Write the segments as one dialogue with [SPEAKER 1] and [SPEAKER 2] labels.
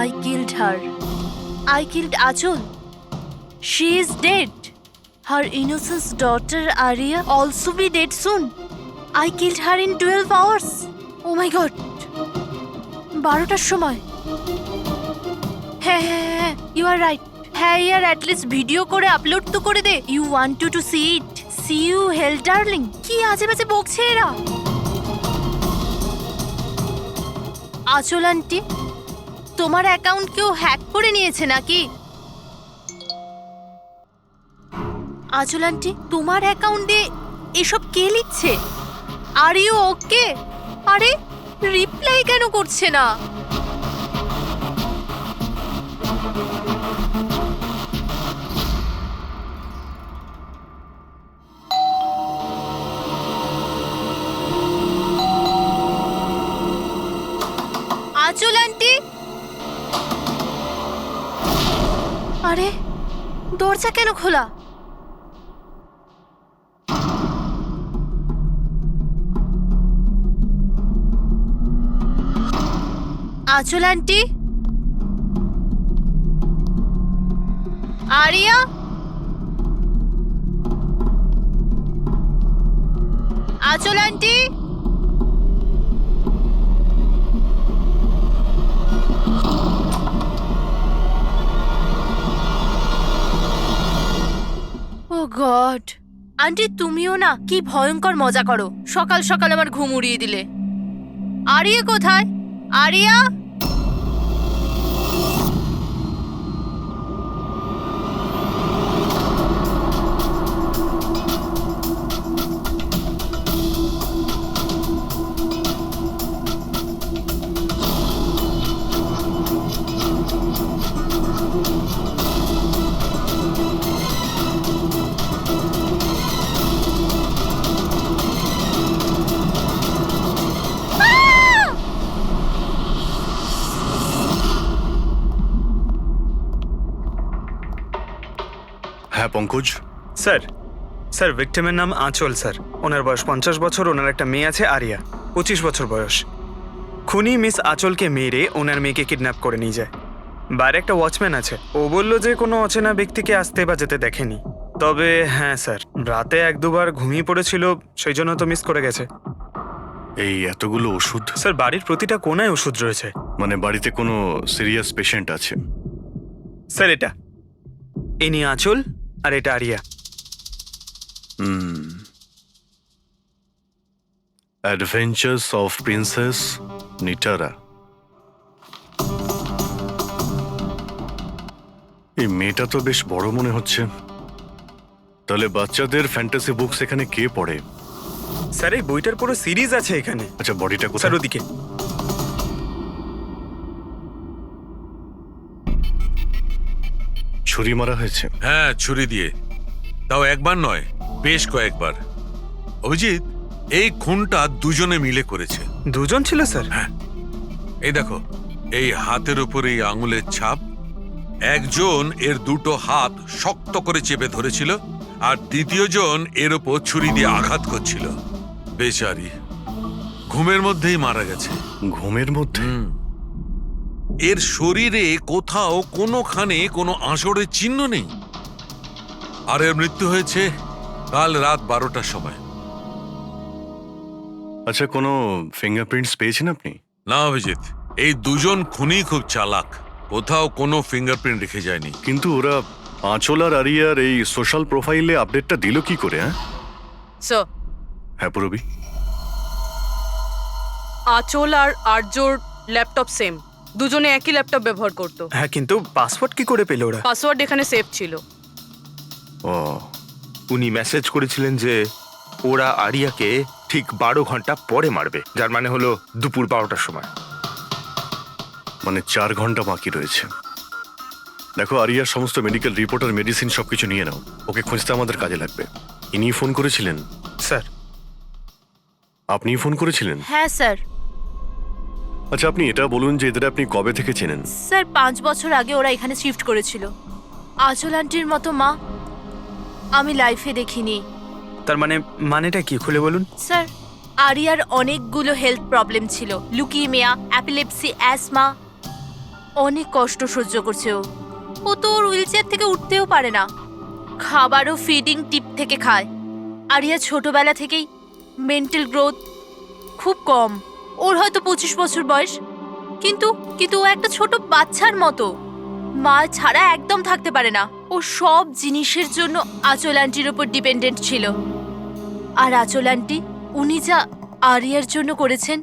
[SPEAKER 1] I killed her. I killed Achol. She is dead. Her innocent daughter Arya also be dead soon. I killed her in 12 hours. Oh my god. 12টার সময়। হ্যাঁ, you are right. হ্যাঁ ইয়ার at least video করে upload তো করে দে। You want to see it. See you hell darling. কি আজে বাজে বকছে এরা। আচল আন্টি, তোমার অ্যাকাউন্ট কেউ হ্যাক করে নিয়েছে নাকি? আচল আন্টি, তোমার অ্যাকাউন্টে এসব কে লিখছে? Are you okay? আরে রিপ্লাই কেন করছে না? আচল আন্টি, আরে দরজা কেন খোলা? আচল আন্টি, আরিয়া, আচল আন্টি, ও গড, আন্টি তুমিও না কি ভয়ঙ্কর মজা করো। সকাল সকাল আমার ঘুম উড়িয়ে দিলে। আরিয়া কোথায়? আরিয়া,
[SPEAKER 2] হ্যাঁ পঙ্কজ।
[SPEAKER 3] স্যার ভিক্টিমের নাম আঁচল স্যার। ওনার বয়স 50 বছর। ওনার একটা মেয়ে আছে আরিয়া, 25 বছর বয়স। খুনি মিস আঁচলকে মেরে ওনার মেয়েকে কিডন্যাপ করে নিয়ে যায়। বাইরে একটা ওয়াচম্যান আছে, ও বলল যে কোনো অচেনা ব্যক্তিকে আসতে বা যেতে দেখেনি। তবে হ্যাঁ স্যার, রাতে 1-2বার ঘুমিয়ে পড়েছিল, সেই জন্য তো মিস করে গেছে।
[SPEAKER 2] এই এতগুলো ওষুধ?
[SPEAKER 3] স্যার বাড়ির প্রতিটা কোনায় ওষুধ রয়েছে।
[SPEAKER 2] মানে বাড়িতে কোনো সিরিয়াস পেশেন্ট আছে?
[SPEAKER 3] স্যার এটা ইনি আঁচল আর এটা Aria.
[SPEAKER 2] Adventures of princess Nitara. এই মেয়েটা তো বেশ বড় মনে হচ্ছে। তাহলে বাচ্চাদের ফ্যান্টাসি বুকস এখানে কে পড়ে?
[SPEAKER 3] স্যার এই বইটার পুরো সিরিজ আছে এখানে।
[SPEAKER 2] আচ্ছা বডিটা কোথায়?
[SPEAKER 3] স্যার ওদিকে।
[SPEAKER 2] ছুরি মারা হয়েছে?
[SPEAKER 4] হ্যাঁ, ছুরি দিয়ে। তাও একবার নয়, বেশ কয়েকবার। অভিজিৎ, এই খুনটা দুজনে মিলে করেছে।
[SPEAKER 3] দুজন ছিল স্যার?
[SPEAKER 4] হ্যাঁ, এই দেখো, এই হাতের উপর এই আঙুলের ছাপ। একজন এর দুটো হাত শক্ত করে চেপে ধরেছিল, আর দ্বিতীয় জন এর উপর ছুরি দিয়ে আঘাত করছিল। বেচারি ঘুমের মধ্যেই মারা গেছে।
[SPEAKER 2] ঘুমের মধ্যে?
[SPEAKER 4] এর শরীরে কোথাও কোনোখানে কোনো আঁচড়ের চিহ্ন নেই। আর এর মৃত্যু হয়েছে কাল রাত 12টার সময়।
[SPEAKER 2] আচ্ছা কোনো ফিঙ্গারপ্রিন্টস পেয়েছেন আপনি?
[SPEAKER 4] না অভিজিৎ, এই দুজন খুনি খুব চালাক, কোথাও কোনো ফিঙ্গারপ্রিন্ট রেখে যায়নি।
[SPEAKER 2] কিন্তু ওরা আঁচল আর আরিয়ার এই সোশ্যাল প্রোফাইলে আপডেটটা দিল কি করে?
[SPEAKER 5] স্যার,
[SPEAKER 2] হ্যাঁ পুরবি।
[SPEAKER 5] আঁচল আর আর্যর ল্যাপটপ সেম, দুজনে একই ল্যাপটপ ব্যবহার করতো।
[SPEAKER 3] হ্যাঁ, কিন্তু পাসওয়ার্ড কি করে পেল ওরা?
[SPEAKER 5] পাসওয়ার্ড এখানে সেভ ছিল।
[SPEAKER 2] ও,
[SPEAKER 6] উনি মেসেজ করেছিলেন যে ওরা আরিয়াকে ঠিক 12 ঘন্টা পরে মারবে, যার মানে হলো দুপুর 12টার সময়।
[SPEAKER 2] মানে 4 ঘন্টা বাকি রয়েছে। দেখো আরিয়ার সমস্ত মেডিকেল রিপোর্ট আর মেডিসিন সবকিছু নিয়ে নাও, ওকে খুঁজতে আমাদের কাজে লাগবে। ইনি ফোন করেছিলেন?
[SPEAKER 3] স্যার
[SPEAKER 2] আপনি ফোন করেছিলেন?
[SPEAKER 1] হ্যাঁ স্যার।
[SPEAKER 2] আচ্ছা আপনি এটা বলুন যে এদের আপনি কবে থেকে চেনেন?
[SPEAKER 1] স্যার 5 বছর আগে ওরা এখানে শিফট করেছিল। আঁচল আন্টির মতো মা আমি লাইফে দেখিনি।
[SPEAKER 3] তার মানেটা কি খুলে বলুন?
[SPEAKER 1] স্যার আরিয়ার অনেকগুলো হেলথ প্রবলেম ছিল, লুকিমিয়া, অ্যাপিলেপসি, অ্যাসমা। অনেক কষ্ট সহ্য করছে ও তো ওর হুইলচেয়ার থেকে উঠতেও পারে না, খাবারও ফিডিং টিপ থেকে খায়। আরিয়া ছোটবেলা থেকেই মেন্টাল গ্রোথ খুব কম। ওর হয়তো 25 বছর বয়স, কিন্তু কিন্তু ও একটা ছোট বাচ্চার মতো, মা ছাড়া একদম থাকতে পারে না। ও সব জিনিসের জন্য আঁচল আন্টির ওপর ডিপেন্ডেন্ট ছিল। আর আঁচল আন্টি উনি যা আরিয়ার জন্য করেছেন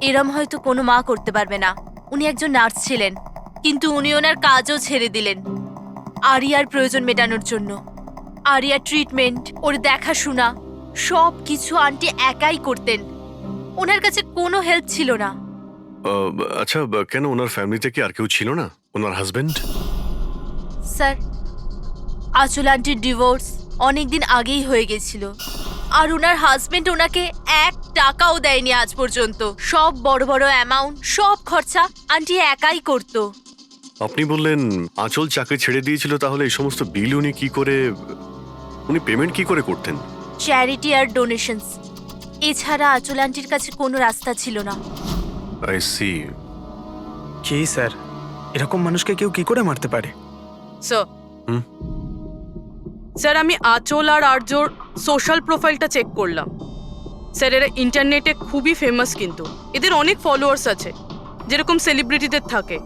[SPEAKER 1] এরম হয়তো কোনো মা করতে পারবে না। উনি একজন নার্স ছিলেন, কিন্তু উনি ওনার কাজও ছেড়ে দিলেন আরিয়ার প্রয়োজন মেটানোর জন্য। আরিয়ার ট্রিটমেন্ট, ওর দেখাশোনা সব কিছু আন্টি একাই করতেন। ওনার কাছে কোনো হেল্প ছিল না।
[SPEAKER 2] আচ্ছা, কেন ওনার ফ্যামিলিতে কি আর কেউ ছিল না? ওনার হাজবেন্ড?
[SPEAKER 1] স্যার, আঁচল আন্টির ডিভোর্স অনেকদিন আগেই হয়ে গেছিল, আর ওনার হাজবেন্ড ওনাকে 1 টাকাও দেয়নি আজ পর্যন্ত। সব বড় বড় অ্যামাউন্ট, সব খরচা আন্টি একাই করতো।
[SPEAKER 2] আপনি বললেন আঁচল চাকরি ছেড়ে দিয়েছিল, তাহলে এই সমস্ত বিল উনি পেমেন্ট কি করে করতেন?
[SPEAKER 1] চ্যারিটি আর ডোনেশনস, এছাড়া আঁচল আন্টির কাছে কোনো রাস্তা ছিল না।
[SPEAKER 2] I C.
[SPEAKER 3] কি স্যার, এরকম মানুষকে কেউ কি করে মারতে পারে?
[SPEAKER 5] স্যার
[SPEAKER 2] হুম?
[SPEAKER 5] স্যার, আমি আঁচল আর আর্যর সোশ্যাল প্রোফাইলটা চেক করলাম। স্যার, এরা ইন্টারনেটে খুবই ফেমাস, কিন্তু এদের অনেক ফলোয়ার্স আছে, যেরকম সেলিব্রিটিদের থাকে।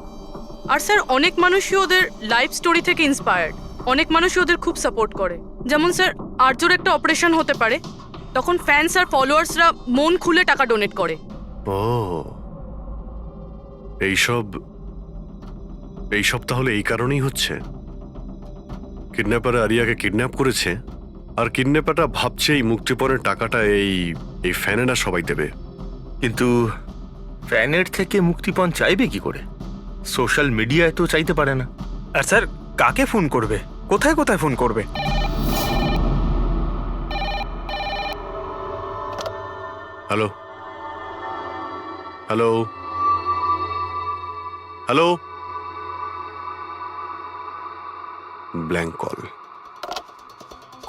[SPEAKER 5] আর স্যার, অনেক মানুষই ওদের লাইফ স্টোরি থেকে ইন্সপায়ার্ড। অনেক মানুষই ওদের খুব সাপোর্ট করে। যেমন স্যার, আর্যর একটা অপারেশন হতে পারে, তখন ফ্যান্স আর ফলোয়ার্সরা মন খুলে টাকা ডোনেট করে।
[SPEAKER 2] ও, এইসব তাহলে এই কারণেই হচ্ছে। কিডন্যাপার আরিয়াকে কিডন্যাপ করেছে, আর কিডন্যাপারটা ভাবছে এই মুক্তিপণের টাকাটা এই ফ্যানেরা সবাই দেবে।
[SPEAKER 6] কিন্তু ফ্যানের থেকে মুক্তিপণ চাইবে কি করে? সোশ্যাল মিডিয়ায় তো চাইতে পারে না।
[SPEAKER 3] আর স্যার, কাকে ফোন করবে? কোথায় কোথায় ফোন করবে?
[SPEAKER 2] Hello hello hello, blank call.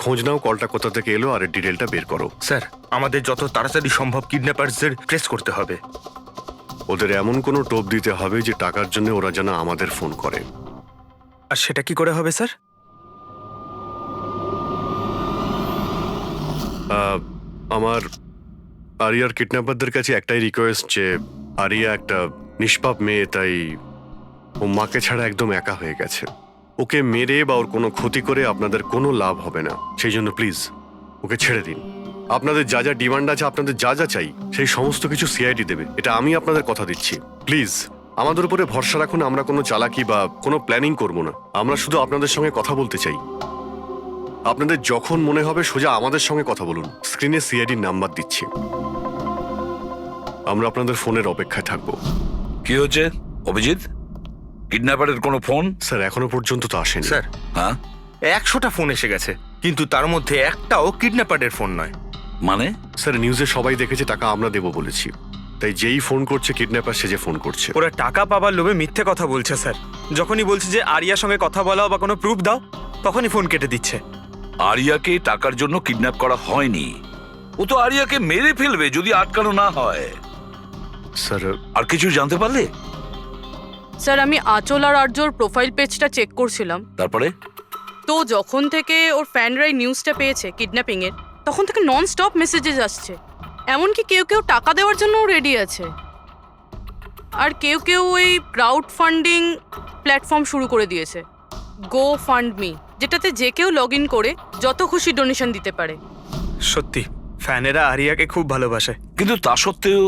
[SPEAKER 2] খোঁজ নাও কলটা কোথা থেকে এলো আর এর ডিটেলটা বের করো।
[SPEAKER 6] স্যার, আমাদের যত তাড়াতাড়ি সম্ভব কিডন্যাপারদের ট্রেস করতে হবে।
[SPEAKER 2] ওদের এমন কোনো টোপ দিতে হবে যে টাকার জন্য ওরা যেন আমাদের ফোন করে।
[SPEAKER 3] আর সেটা কি করে হবে স্যার?
[SPEAKER 2] আমার আরিয়ার কিডন্যাপারদের কাছে একটাই রিকোয়েস্ট যে আরিয়া একটা নিষ্পাপ মেয়ে, তাই ও মাকে ছাড়া একদম একা হয়ে গেছে। ওকে মেরে বা ওর কোনো ক্ষতি করে আপনাদের কোনো লাভ হবে না। সেই জন্য প্লিজ ওকে ছেড়ে দিন। আপনাদের যা যা ডিমান্ড আছে, আপনাদের যা যা চাই, সেই সমস্ত কিছু সিআইডি দেবে, এটা আমি আপনাদের কথা দিচ্ছি। প্লিজ আমাদের উপরে ভরসা রাখুন। আমরা কোনো চালাকি বা কোনো প্ল্যানিং করব না। আমরা শুধু আপনাদের সঙ্গে কথা বলতে চাই। আপনাদের যখন মনে হবে সোজা আমাদের সঙ্গে কথা বলুন। স্ক্রিনে সিআইডির নাম্বার দিচ্ছি। আমরা আপনাদের ফোনের অপেক্ষায় থাকবো।
[SPEAKER 7] কি হচ্ছে অভিজিৎ? কিডন্যাপারের কোনো ফোন?
[SPEAKER 2] স্যার, এখনো পর্যন্ত তো আসেনি।
[SPEAKER 6] স্যার,
[SPEAKER 7] হ্যাঁ
[SPEAKER 6] 100টা ফোন এসে গেছে, কিন্তু তার মধ্যে একটাও কিডন্যাপারের ফোন নয়।
[SPEAKER 7] মানে?
[SPEAKER 2] স্যার, নিউজে সবাই দেখেছে টাকা আমরা দেবো বলেছি, তাই যেই ফোন করছে কিডন্যাপার সেজে ফোন করছে।
[SPEAKER 3] ওরা টাকা পাবার লোভে মিথ্যে কথা বলছে স্যার। যখনই বলছে যে আরিয়ার সঙ্গে কথা বলাও বা কোনো প্রুফ দাও, তখনই ফোন কেটে দিচ্ছে।
[SPEAKER 7] আরিয়াকে টাকার জন্য কিডন্যাপ করা হয়নি। ও তো আরিয়াকে মেরে ফেলবে যদি আটকানো না হয়।
[SPEAKER 2] স্যার,
[SPEAKER 7] আর কিছু জানতে পারলে?
[SPEAKER 5] স্যার, আমি আঁচল আর আর্যর প্রোফাইল পেজটা চেক করছিলাম।
[SPEAKER 7] তারপরে?
[SPEAKER 5] তো যখন থেকে ওর ফ্যানরাই নিউজটা পেয়েছে কিডন্যাপিং এর, তখন থেকে নন স্টপ মেসেজেস আসছে। এমনকি কেউ কেউ টাকা দেওয়ার জন্যও রেডি আছে, আর কেউ কেউ ওই ক্রাউড ফান্ডিং প্ল্যাটফর্ম শুরু করে দিয়েছে, গো ফান্ড মি, যেটাতে যে কেউ লগ ইন করে যত খুশি ডোনেশন দিতে পারে।
[SPEAKER 3] সত্যি ফ্যানেরা আরিয়াকে খুব ভালোবাসে।
[SPEAKER 7] কিন্তু তা সত্ত্বেও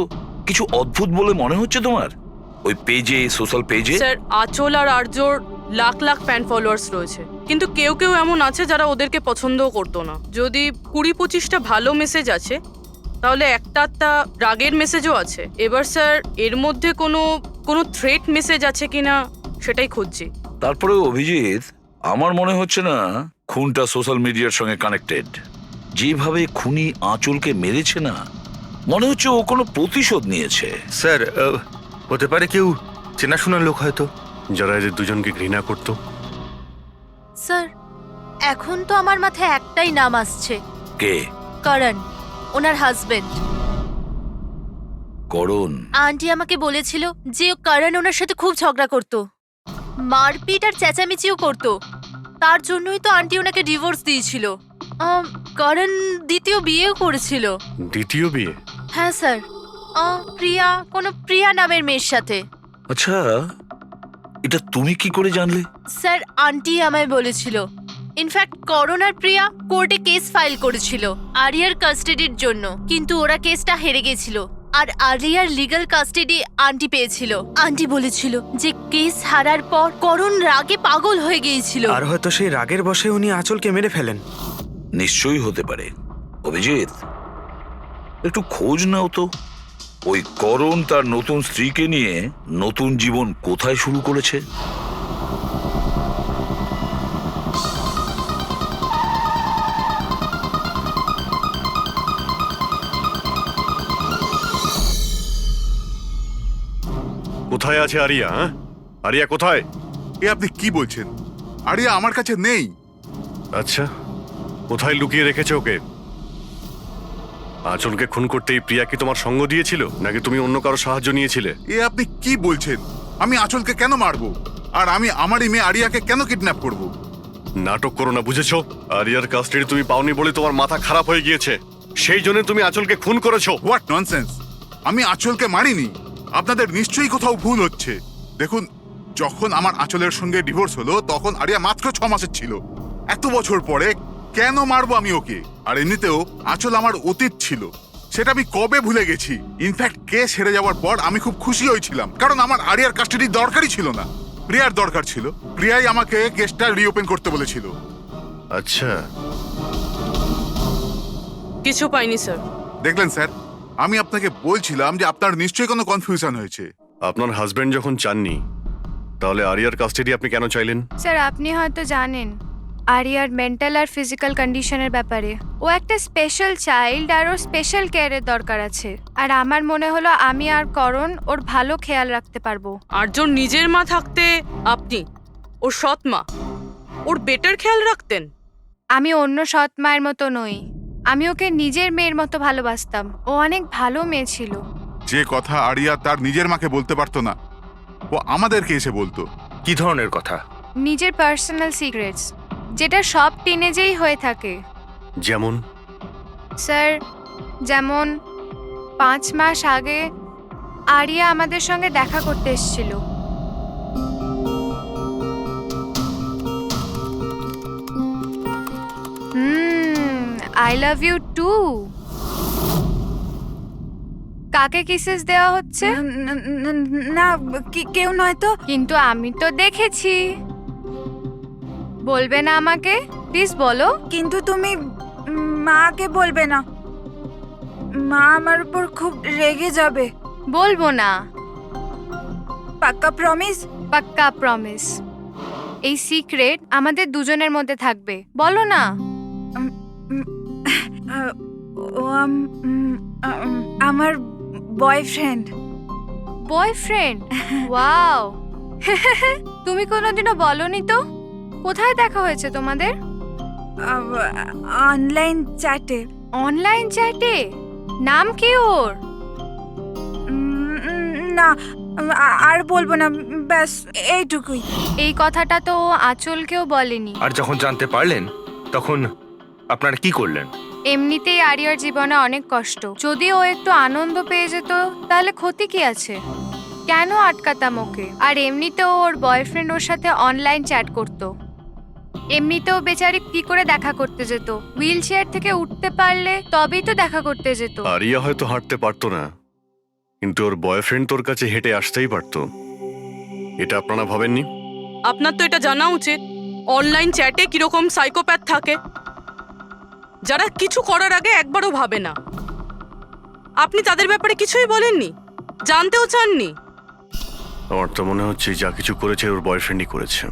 [SPEAKER 7] কিছু অদ্ভুত বলে মনে হচ্ছে তোমার ওই পেজে, সোশ্যাল পেজে।
[SPEAKER 5] স্যার, আঁচল আর আর্যর লাখ লাখ ফ্যান ফলোয়ার্স রয়েছে, কিন্তু কেউ কেউ এমন আছে যারা ওদেরকে পছন্দও করতো না। যদি 20-25টা ভালো মেসেজ আছে, তাহলে একটা রাগের মেসেজও আছে। এবার স্যার, এর মধ্যে কোনো থ্রেট মেসেজ আছে কিনা সেটাই খুঁজছি।
[SPEAKER 7] তারপরে অভিজিৎ, আমার মনে হচ্ছে না খুনটা সোশ্যাল মিডিয়ার সঙ্গে কানেক্টেড। যেভাবে খুনি আঁচলকে মেরেছে না, মনে হচ্ছে ও কোনো প্রতিশোধ নিয়েছে।
[SPEAKER 6] স্যার, হতে পারে কেউ চেনাশোনা লোক হয়তো,
[SPEAKER 2] যারা এদের দুজনকে ঘৃণা করতো।
[SPEAKER 1] স্যার, এখন তো আমার মাথায় একটাই নাম আসছে,
[SPEAKER 7] কে?
[SPEAKER 1] করণ, ওনার হাজবেন্ড।
[SPEAKER 7] করণ?
[SPEAKER 1] আন্টি আমাকে বলেছিল যে করণ ওনার সাথে খুব ঝগড়া করতো। মারপিট আর চেঁচামেচিও করতো। তার জন্যই তো আন্টি ওনাকে ডিভোর্স দিয়েছিল। করণ দ্বিতীয় বিয়েও করেছিল।
[SPEAKER 2] দ্বিতীয় বিয়ে?
[SPEAKER 1] হ্যাঁ স্যার, প্রিয়া নামের মেয়ের সাথে।
[SPEAKER 7] আচ্ছা, এটা তুমি কি করে জানলে?
[SPEAKER 1] স্যার, আন্টি আমায় বলেছিল। ইনফ্যাক্ট করণ আর প্রিয়া কোর্টে কেস ফাইল করেছিল আরিয়ার কাস্টাডির জন্য, কিন্তু ওরা কেসটা হেরে গেছিল আর আরিয়ার লিগ্যাল কাস্টাডি আন্টি পেয়েছিল। আন্টি বলেছিল যে কেস হারার পর করণ রাগে পাগল হয়ে গিয়েছিল।
[SPEAKER 3] আর হয়তো সেই রাগের বশে উনি আঁচলকে মেরে ফেলেন।
[SPEAKER 7] নিশ্চয়ই হতে পারে। অভিজিৎ, একটু খোঁজ নাও তো, ওই করণ তার নতুন স্ত্রীকে নিয়ে নতুন জীবন কোথায় শুরু করেছে।
[SPEAKER 2] কোথায় আছে আরিয়া? আরিয়া কোথায়?
[SPEAKER 8] এ আপনি কি বলছেন? আরিয়া আমার কাছে নেই।
[SPEAKER 2] আচ্ছা, কোথায় লুকিয়ে রেখেছে ওকে? আঁচলকে খুন করতেই প্রিয়া কি তোমার সঙ্গ দিয়েছিল, নাকি তুমি অন্য কারো সাহায্য নিয়েছিলে?
[SPEAKER 8] এ আপনি কি বলছেন? আমি আঁচলকে কেন মারবো? আর আমি আমারই মেয়ে আরিয়াকে কেন কিডন্যাপ করব?
[SPEAKER 2] নাটক করো না, বুঝেছো? আরিয়ার কাস্টাডি তুমি পাওনি বলে তোমার মাথা খারাপ হয়ে গিয়েছে, সেই জন্য তুমি আঁচলকে খুন করেছো।
[SPEAKER 8] What nonsense! আমি আঁচলকে মারিনি। আপনাদের নিশ্চয়ই কোথাও ভুল হচ্ছে। দেখুন, যখন আমার আঁচলের সঙ্গে ডিভোর্স হলো তখন আরিয়া মাত্র 6 মাসের ছিল। এত বছর পরে কেন মারবো আমি ওকে? আর এমনিতেও আঁচল আমার অতীত ছিল, সেটা আমি কবে ভুলে গেছি। ইনফ্যাক্ট কেস হেরে যাওয়ার পর আমি খুব খুশি হয়েছিলাম, কারণ আমার আরিয়ার কাস্টাডি দরকারই ছিল না, প্রিয়ার দরকার ছিল। প্রিয়াই আমাকে কেসটা রিওপেন করতে বলেছিল।
[SPEAKER 2] আচ্ছা,
[SPEAKER 5] কিছু পাইনি স্যার।
[SPEAKER 8] দেখলেন স্যার, আমি আপনাকে বলছিলাম যে আপনার নিশ্চয়ই কোনো কনফিউশন হয়েছে।
[SPEAKER 2] আপনার হাজবেন্ড যখন চাননি, তাহলে আরিয়ার কাস্টাডি আপনি কেন চাইলেন?
[SPEAKER 9] স্যার, আপনি হয়তো জানেন আরিয়ার মেন্টাল আর ফিজিক্যাল কন্ডিশনের ব্যাপারে। ও একটা স্পেশাল চাইল্ড আর ওর স্পেশাল কেয়ারের দরকার আছে। আর আমার মনে হলো আমি আর করণ ওর ভালো খেয়াল রাখতে পারবো।
[SPEAKER 5] আর্যর নিজের মা থাকতে আপনি ওর সৎ মা, ওর বেটার খেয়াল রাখতেন।
[SPEAKER 9] আমি অন্য সৎ মায়ের মতো নই, আমি ওকে নিজের মেয়ের মতো ভালোবাসতাম। ও অনেক ভালো মেয়ে ছিল।
[SPEAKER 8] যে কথা আরিয়া তার নিজের মাকে বলতে পারতো না, ও আমাদেরকে এসে বলতো।
[SPEAKER 6] কি ধরনের কথা?
[SPEAKER 9] নিজের পার্সোনাল সিক্রেটস, যেটা সব টিনেজেই হয়ে থাকে।
[SPEAKER 2] যেমন?
[SPEAKER 9] স্যার, যেমন 5 মাস আগে আরিয়া আমাদের সঙ্গে দেখা করতে এসেছিল। I love you too. কাকে কিসেস দেওয়া হচ্ছে?
[SPEAKER 10] না, কেউ নয় তো।
[SPEAKER 9] কিন্তু আমি তো দেখেছি। বলবে না আমাকে? প্লিজ বলো।
[SPEAKER 10] কিন্তু তুমি মাকে বলবে না, মা আমার উপর খুব রেগে যাবে।
[SPEAKER 9] বলবো না।
[SPEAKER 10] পাক্কা প্রমিস?
[SPEAKER 9] পাক্কা প্রমিস। এই সিক্রেট আমাদের দুজনের মধ্যে থাকবে। বলো না।
[SPEAKER 10] ও আমার বয়ফ্রেন্ড।
[SPEAKER 9] বয়ফ্রেন্ড? ওয়াও। তুমি কোনোদিনও বলনি তো। কোথায় দেখা হয়েছে তোমাদের?
[SPEAKER 10] অনলাইন চ্যাটে।
[SPEAKER 9] অনলাইন চ্যাটে? নাম কি ওর?
[SPEAKER 10] না, আর বলবো না, ব্যাস এইটুকুই।
[SPEAKER 9] এই কথাটা তো ও আঁচলকেও বলেনি।
[SPEAKER 6] আর যখন জানতে পারলেন তখন আপনারা কি করলেন?
[SPEAKER 9] এমনিতেই আরিয়ার জীবনে অনেক কষ্ট, যদি ও একটু আনন্দ পেয়ে যেত তাহলে ক্ষতি কি আছে? কেন আটকাতাম ওকে? আর এমনিতেও ওর বয়ফ্রেন্ড ওর সাথে অনলাইন চ্যাট করতো। এমনিতেও বেচারি কি করে দেখা করতে যেত? হুইল চেয়ার থেকে উঠতে পারলে তবেই তো দেখা করতে যেত।
[SPEAKER 2] আরিয়া হয়তো হাঁটতে পারতো না, কিন্তু ওর বয়ফ্রেন্ড তোর কাছে হেঁটে আসতেই পারতো। এটা আপনারা ভাবেননি?
[SPEAKER 5] আপনার তো এটা জানা উচিত অনলাইন চ্যাটে কিরকম সাইকোপ্যাথ থাকে, যারা কিছু করার আগে একবারও ভাবে না। আপনি তাদের ব্যাপারে কিছুই বলেননি, জানতেও চাননি।
[SPEAKER 2] আমার তো মনে হচ্ছে যা কিছু করেছে ওর বয়ফ্রেন্ডই করেছে।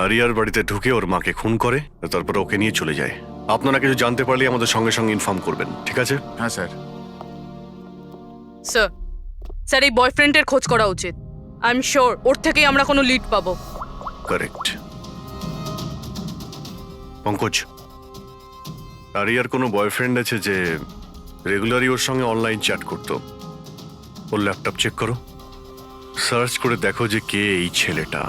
[SPEAKER 2] আরিয়ার বাড়িতে ঢুকে ওর মাকে খুন করে, তারপর ওকে নিয়ে চলে যায়। আপনারা কিছু জানতে পারলে আমাদের সঙ্গে সঙ্গে ইনফর্ম করবেন, ঠিক আছে?
[SPEAKER 8] হ্যাঁ স্যার।
[SPEAKER 5] স্যার, স্যার এই বয়ফ্রেন্ডের খোঁজ করা উচিত। আই এম শিওর ওর থেকেই আমরা কোনো লিড পাবো।
[SPEAKER 2] কারেক্ট। পঙ্কজ, আরিয়ার কোনো বয়ফ্রেন্ড আছে যে রেগুলারই ওর সঙ্গে অনলাইন চ্যাট করতো? ওর ল্যাপটপ চেক করো, সার্চ করে দেখো যে কে এই ছেলেটা।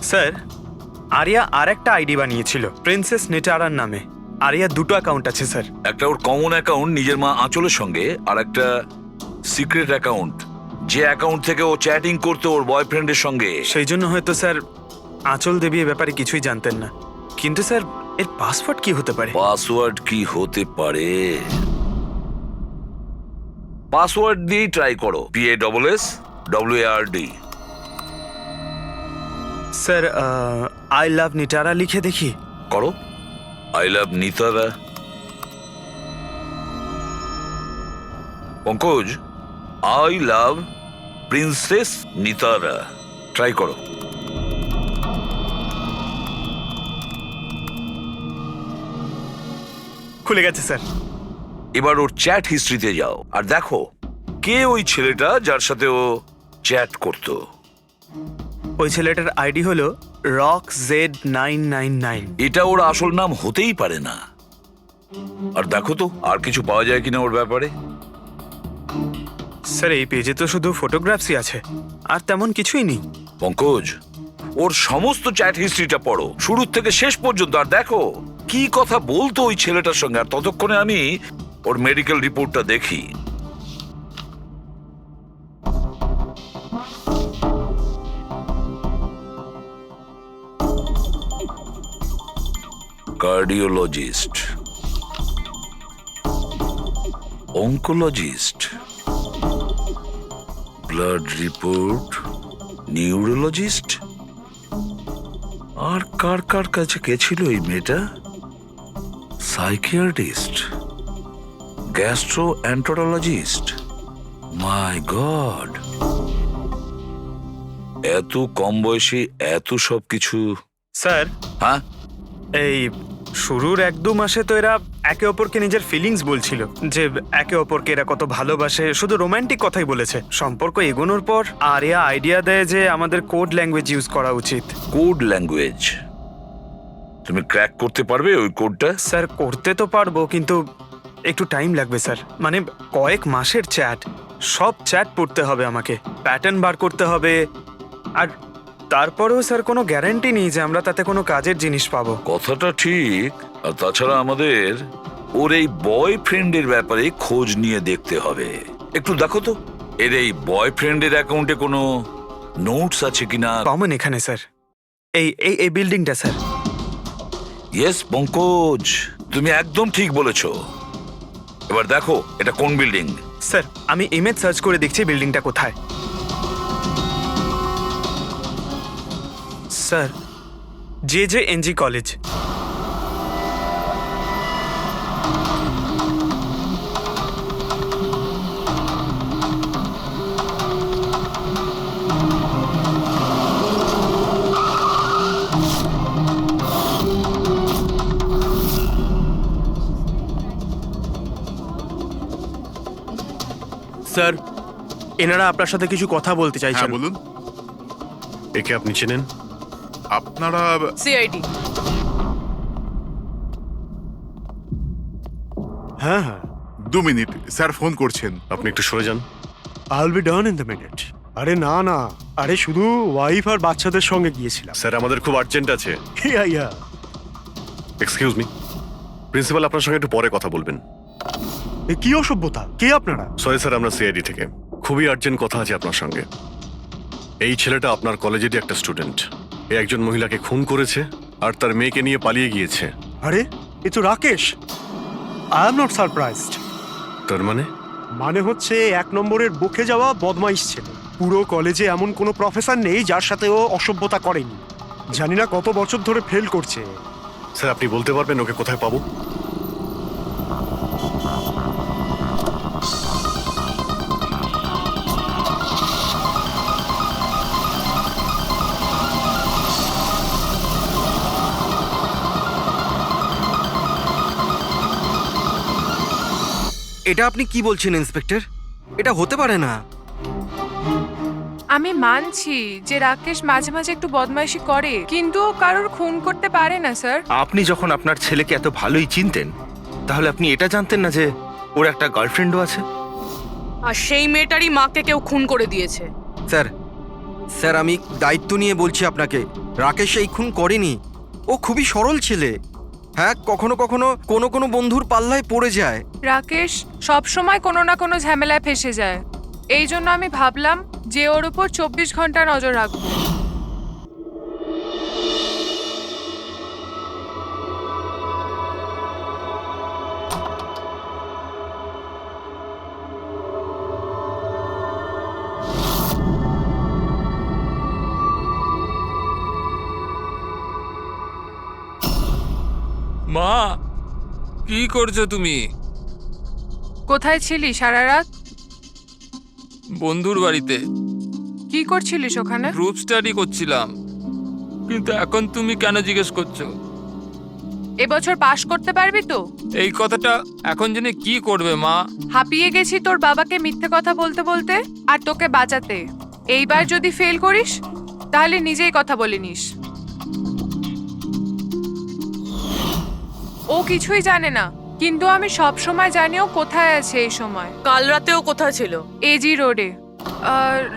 [SPEAKER 3] স্যার আরিয়া আর একটা আইডি বানিয়েছিল প্রিন্সেস নিটারার নামে। আরিয়ার দুটো অ্যাকাউন্ট আছে স্যার।
[SPEAKER 7] একটা ওর কমন অ্যাকাউন্ট নিজের মা আঁচলের সঙ্গে, আর একটা সিক্রেট অ্যাকাউন্ট, যে অ্যাকাউন্ট থেকে ও চ্যাটিং করতো ওর বয়ফ্রেন্ডের সঙ্গে।
[SPEAKER 3] সেই জন্য হয়তো স্যার আঁচল দেবী এ ব্যাপারে কিছুই জানতেন না। কিন্তু স্যার এর পাসওয়ার্ড কি হতে পারে?
[SPEAKER 7] পাসওয়ার্ড কি হতে পারে? পাসওয়ার্ড দিয়ে ট্রাই করো, PASSWARD।
[SPEAKER 3] Sir I love Nitara লিখে দেখি।
[SPEAKER 7] করো, I love Nitara. Pankaj, I love princess Nitara, try করো।
[SPEAKER 3] খুলে গেছে স্যার।
[SPEAKER 7] এবার ওর চ্যাট হিস্ট্রিতে যাও আর দেখো কে ওই ছেলেটা যার সাথে ও চ্যাট করতো।
[SPEAKER 3] ওই ছেলেটার আইডি হলো RockZ999।
[SPEAKER 7] এটা ওর আসল নাম হতেই পারে না। আর দেখো তো আর কিছু পাওয়া যায় কিনা ওর ব্যাপারে।
[SPEAKER 3] স্যার এই পেজে তো শুধু ফটোগ্রাফসই আছে, আর তেমন কিছুই নেই।
[SPEAKER 7] পঙ্কজ, ওর সমস্ত চ্যাট হিস্ট্রিটা পড়ো শুরু থেকে শেষ পর্যন্ত, আর দেখো কি কথা বলতো ওই ছেলেটার সঙ্গে। আর ততক্ষণে আমি ওর মেডিকেল রিপোর্টটা দেখি। Cardiologist, oncologist, blood report, neurologist. আর কার কার কাছে গেছিল এই মেয়েটা? Psychiatrist, gastroenterologist. মাই গড, এত কম বয়সে এত সব কিছু।
[SPEAKER 3] স্যার
[SPEAKER 7] হ্যাঁ,
[SPEAKER 3] এই শুরুর 1-2 মাসে তো এরা একে অপরকে নিজের ফিলিংস বলছিল, যে একে অপরকে এরা কত ভালোবাসে, শুধু রোমান্টিক কথাই বলেছে। সম্পর্ক এগোনোর পর আরিয়া আইডিয়া দেয় যে আমাদের কোড ল্যাঙ্গুয়েজ ইউজ করা উচিত।
[SPEAKER 7] Code language? তুমি ক্র্যাক করতে পারবে ওই কোডটা?
[SPEAKER 3] স্যার করতে তো পারবো, কিন্তু একটু টাইম লাগবে স্যার। মানে কয়েক মাসের চ্যাট, সব চ্যাট পড়তে হবে আমাকে, প্যাটার্ন বার করতে হবে। আর তারপরেও স্যার কোনো গ্যারান্টি নেই যে আমরা তাতে কোনো কাজের জিনিস পাবো।
[SPEAKER 7] কথাটা ঠিক। আর তাছাড়া আমাদের ওর এই বয়ফ্রেন্ডের ব্যাপারে খোঁজ নিয়ে দেখতে হবে। একটু দেখো তো এর এই বয়ফ্রেন্ডের অ্যাকাউন্টে কোনো নোটস আছে কিনা।
[SPEAKER 3] কমন এখানে স্যার, এই এই এই বিল্ডিংটা স্যার।
[SPEAKER 7] ইয়েস পঙ্কজ, তুমি একদম ঠিক বলেছ। এবার দেখো এটা কোন বিল্ডিং।
[SPEAKER 3] স্যার আমি ইমেজ সার্চ করে দেখছি বিল্ডিংটা কোথায়। Sir JJNG college.
[SPEAKER 11] স্যার এনারা আপনার সাথে কিছু কথা বলতে চাইছেন।
[SPEAKER 8] হ্যাঁ বলুন।
[SPEAKER 2] একে আপনি চেনেন?
[SPEAKER 8] আপনারা
[SPEAKER 5] সিআইডি।
[SPEAKER 11] হ্যাঁ হ্যাঁ,
[SPEAKER 8] 2 মিনিট, স্যার ফোন করছেন।
[SPEAKER 2] আপনি একটু সরে যান।
[SPEAKER 11] I will be done in the minute. আরে না না, আরে শুধু ওয়াইফ আর বাচ্চাদের সঙ্গে গিয়েছিলাম।
[SPEAKER 2] স্যার আমাদের খুব আর্জেন্ট আছে।
[SPEAKER 11] ইয়া ইয়া।
[SPEAKER 2] এক্সকিউজ মি, প্রিন্সিপাল আপনার সঙ্গে একটু পরে কথা বলবেন।
[SPEAKER 11] এ কি অসভ্যতা! কে আপনারা?
[SPEAKER 2] সরি স্যার, আমরা সিআইডি থেকে। খুবই আর্জেন্ট কথা আছে আপনার সঙ্গে। এই ছেলেটা আপনার কলেজেরই একটা স্টুডেন্ট। এ একজন মহিলাকে খুন করেছে আর তার মেয়েকে নিয়ে পালিয়ে গিয়েছে।
[SPEAKER 11] আরে এ তো Rakesh. I am not surprised.
[SPEAKER 2] তার
[SPEAKER 11] মানে হচ্ছে 1 নম্বরের বকে যাওয়া বদমাইশ ছেলে। পুরো কলেজে এমন কোনো প্রফেসর নেই যার সাথে ও অসভ্যতা করেনি। জানি না কত বছর ধরে ফেল করছে।
[SPEAKER 2] স্যার আপনি বলতে পারবেন ওকে কোথায় পাবো?
[SPEAKER 12] এটা আপনি কি বলছেন ইন্সপেক্টর? এটা হতে পারে না।
[SPEAKER 9] আমি মানছি যে রাকেশ মাঝে মাঝে একটু বদমাইশি করে, কিন্তু ও কারোর খুন করতে পারে না স্যার।
[SPEAKER 6] আপনি যখন আপনার ছেলেকে এত ভালোই চিনতেন, তাহলে আপনি এটা জানতেন না যে ওর একটা গার্লফ্রেন্ডও আছে?
[SPEAKER 5] আর সেই মেয়েটারই মাকে কেউ খুন করে দিয়েছে।
[SPEAKER 12] স্যার স্যার আমি দায়িত্ব নিয়ে বলছি আপনাকে, রাকেশ এই খুন করেনি। ও খুবই সরল ছেলে। হ্যাঁ, কখনো কখনো কোনো কোনো বন্ধুর পাল্লায় পড়ে যায়।
[SPEAKER 9] রাকেশ সব সময় কোনো না কোনো ঝামেলায় ফেসে যায়। এই জন্য আমি ভাবলাম যে ওর উপর 24 ঘন্টা নজর রাখবো।
[SPEAKER 13] মা, কি করছো তুমি?
[SPEAKER 9] কোথায় ছিলি সারা রাত?
[SPEAKER 13] বন্ধুর বাড়িতে
[SPEAKER 9] কি করছিলিস ওখানে?
[SPEAKER 13] গ্রুপ স্টাডি করছিলাম। কিন্তু এখন তুমি কেন জিজ্ঞেস করছো?
[SPEAKER 9] এবছর পাশ করতে পারবি তো?
[SPEAKER 13] এই কথাটা এখন জেনে কি করবে মা?
[SPEAKER 9] হাঁপিয়ে গেছি তোর বাবাকে মিথ্যে কথা বলতে বলতে আর তোকে বাঁচাতে। এইবার যদি ফেল করিস তাহলে নিজেই কথা বলে নিস। ও কিছুই জানে না, কিন্তু আমি সব সময় জানি ও কোথায় আছে এই সময়।
[SPEAKER 5] কাল রাতেও কোথায় ছিল?
[SPEAKER 9] এজি রোডে।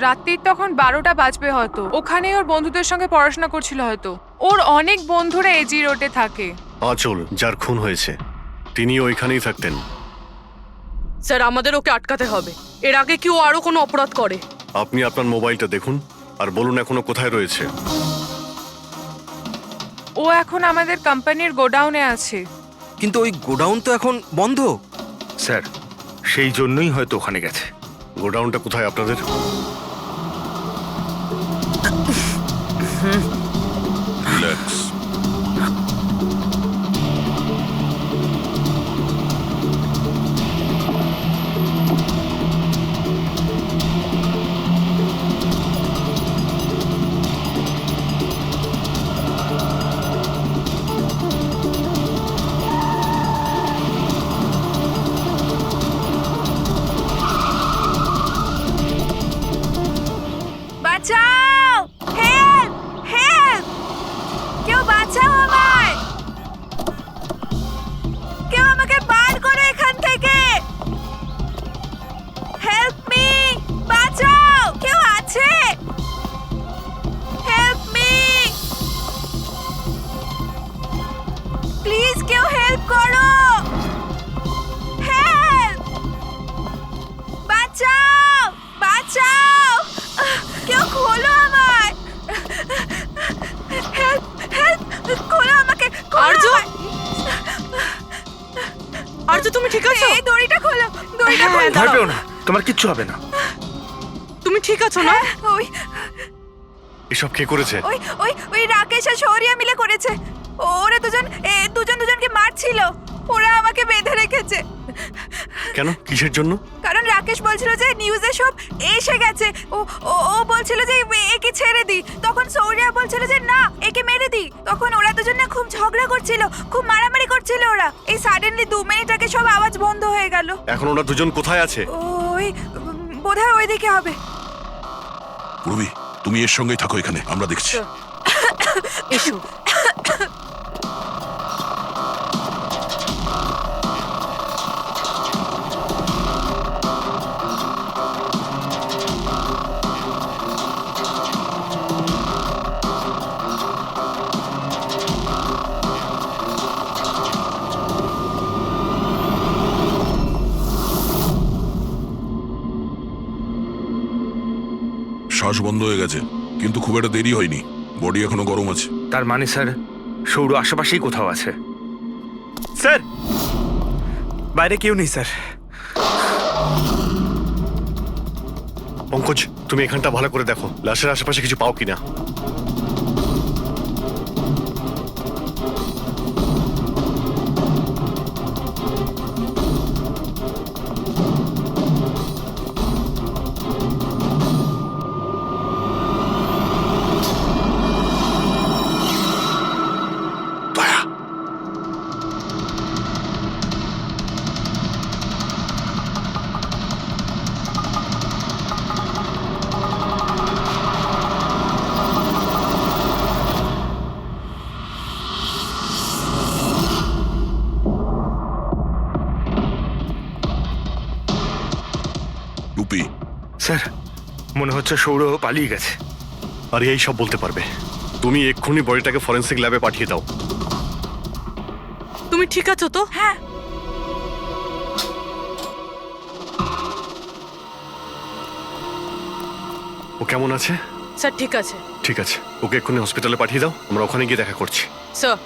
[SPEAKER 9] রাত্রির তখন 12টা বাজবে হয়তো। ওখানে ওর বন্ধুদের সঙ্গে পড়াশোনা করছিল হয়তো। ওর অনেক বন্ধুরা এজি রোডে থাকে।
[SPEAKER 2] আঁচল যার খুন হয়েছে তিনি ওইখানেই থাকতেন।
[SPEAKER 5] স্যার আমাদের ওকে আটকাতে হবে। এর আগে কি ও আরো কোনো অপরাধ করে?
[SPEAKER 2] আপনি আপনার মোবাইলটা দেখুন আর বলুন এখনো কোথায় রয়েছে।
[SPEAKER 9] ও এখন আমাদের কোম্পানির গোডাউনে আছে।
[SPEAKER 12] কিন্তু ওই গোডাউন তো এখন বন্ধ।
[SPEAKER 6] স্যার সেই জন্যই হয়তো ওখানে গেছে।
[SPEAKER 2] গোডাউনটা কোথায় আপনাদের?
[SPEAKER 4] রিল্যাক্স।
[SPEAKER 10] বাঁচাও! হেল্প! হেল্প! কেউ বাঁচাও আমায়! কেউ আমাকে বার করো এখান থেকে! Help me! বাঁচাও! কেউ আছে? Help me! প্লিজ কেউ হেল্প করো! হেল্প! বাঁচাও! বাঁচাও! কেউ খোলো আমায়! হেল্প! হেল্প! খোলো আমাকে!
[SPEAKER 5] আরজু! আরজু তুমি ঠিক আছো?
[SPEAKER 10] এই দড়িটা খোলো! দড়িটা খোলো!
[SPEAKER 6] ভয় পেও না, তোমার কিচ্ছু হবে না।
[SPEAKER 5] তুমি ঠিক আছো না?
[SPEAKER 10] ওই
[SPEAKER 2] এসব কে করেছে?
[SPEAKER 10] ওই ওই ওই রাকেশ আর শৌরিয়া মিলে করেছে। ওরা দুজনকে মারছিল। ওরা আমাকে বেঁধে রেখেছে।
[SPEAKER 2] কেন? কিসের জন্য?
[SPEAKER 10] কারণ রাকেশ বলছিল যে নিউজে সব এসে গেছে। ও ও ও বলছিল যে একে ছেড়ে দি। তখন শৌরিয়া বলছিল যে না, একে মেরে দি। তখন ওরা দুজনে খুব ঝগড়া করছিল, খুব মারামারি করছিল ওরা। এই সাডেনলি 2 মিনিট আগে সব আওয়াজ বন্ধ হয়ে গেল।
[SPEAKER 2] এখন ওরা দুজন কোথায় আছে?
[SPEAKER 10] ওই বোধহয় ওইদিকে হবে।
[SPEAKER 4] পূর্বী, তুমি এর সঙ্গেই থাকো এখানে, আমরা দেখছি।
[SPEAKER 5] এসো।
[SPEAKER 4] শ্বাস বন্ধ হয়ে গেছে, কিন্তু খুব একটা দেরি হয়নি। বডি এখনো গরম আছে।
[SPEAKER 6] তার মানে স্যার সৌর আশেপাশেই কোথাও আছে।
[SPEAKER 3] স্যার বাইরে কেউ নেই স্যার।
[SPEAKER 2] পঙ্কজ, তুমি এখানটা ভালো করে দেখো, লাশের আশেপাশে কিছু পাও কিনা।
[SPEAKER 6] স্যার মনে হচ্ছে সৌর পালিয়ে গেছে।
[SPEAKER 2] আরিয়া এই সব বলতে পারবে। তুমি এক্ষুনি বডিটাকে ফরেন্সিক ল্যাবে পাঠিয়ে দাও।
[SPEAKER 5] তুমি ঠিক আছো তো?
[SPEAKER 10] হ্যাঁ।
[SPEAKER 2] ও কেমন আছে?
[SPEAKER 5] স্যার ঠিক আছে।
[SPEAKER 2] ঠিক আছে, ওকে এক্ষুনি হসপিটালে পাঠিয়ে দাও, আমরা ওখানে গিয়ে দেখা করছি।
[SPEAKER 5] Sir